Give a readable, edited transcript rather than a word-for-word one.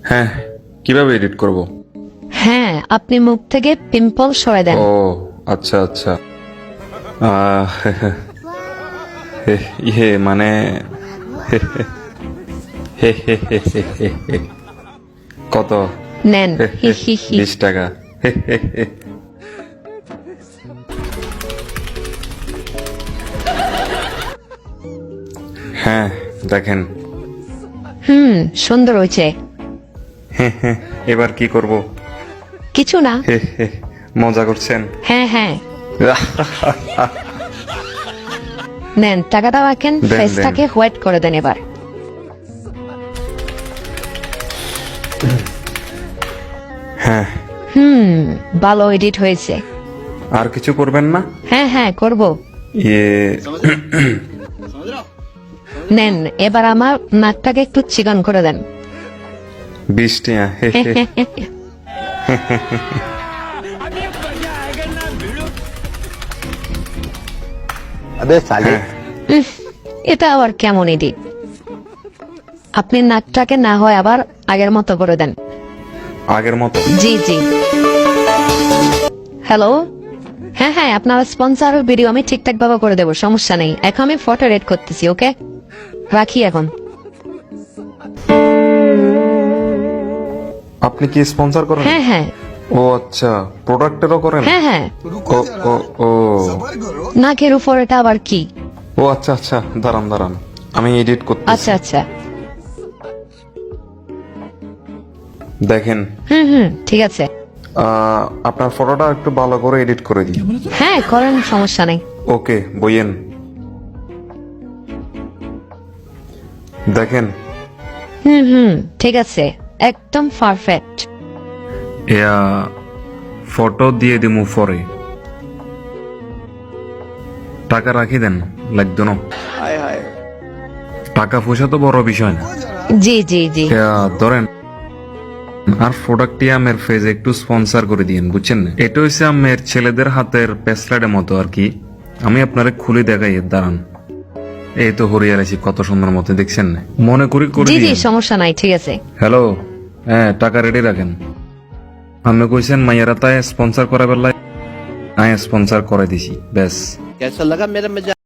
হ্যাঁ, কিভাবে এডিট করব? হ্যাঁ, আপনি মুখ থেকে পিম্পল সরাই দেন। ও আচ্ছা আচ্ছা। আহ, ইয়ে মানে কত? নেন, হি হি হি। 20 টাকা। হ্যাঁ, দেখেন। সুন্দর হয়েছে। এবার কি করব? কিছু না। মজা করছেন? হ্যাঁ হ্যাঁ, নেন টাকাটা রাখেন, দেন, ফেসটাকে হোয়াইট করে দেন এবার। হ্যাঁ, ভালো এডিট হয়েছে। আর কিছু করবেন না? হ্যাঁ হ্যাঁ, করব। ইয়ে নেন এবার আমার নাকটাকে একটু চিকন করে দেন। 20 টাকা। अबे साले এটা আবার কেমন এডিট? আপনি নাকটাকে না হয় আবার আগের মতো করে দেন। আগের মতো? জি জি। হ্যালো, হ্যাঁ হ্যাঁ, আপনার স্পন্সর ভিডিও আমি ঠিকঠাক ভাবে করে দেবো, সমস্যা নেই। এখন আমি ফটো রেড করতেছি, ওকে? রাখি এখন। আপনি কি স্পন্সর করেন? হ্যাঁ হ্যাঁ ও আচ্ছা, প্রোডাক্টেরও করেন? হ্যাঁ হ্যাঁ। ও ও ও নাকের উপর এটা আবার কি? ও আচ্ছা আচ্ছা, দাঁড়ান দাঁড়ান, আমি এডিট করতেছি। আচ্ছা আচ্ছা, দেখেন, ঠিক আছে। আপনার ফটোটা একটু ভালো করে এডিট করে দিই। হ্যাঁ করেন, সমস্যা নেই। ওকে, বইয়েন। দেখেন, ঠিক আছে, একদম পারফেক্ট। এয়া ফটো দিয়ে দিমু পরে। টাকা রাখি দেন, লাগতো না। हाय हाय টাকা পয়সা তো বড় বিষয় না। জি জি জি। এয়া ধরেন, আর প্রোডাক্টটি আমের ফেজ একটু স্পন্সর করে দিয়েন, বুঝছেন না? এটা হচ্ছে আমের ছেলেদের হাতের পেসলাইটের মতো আর কি। আমি আপনারে খুলে দেখাই, দাঁড়ান। এই তো হরিয়ার আছি, কত সুন্দর মতো, দেখছেন না? মনে করি করে জি জি, দিয়েন। সমস্যা নাই, ঠিক আছে। হ্যালো, হ্যাঁ, টাকা রেডি রাখেন। আপনি কইছেন মাইয়ারা তাই স্পন্সর করা বেলায়, আমি স্পন্সর করে দিছি, ব্যাস। कैसा लगा मेरा मजाक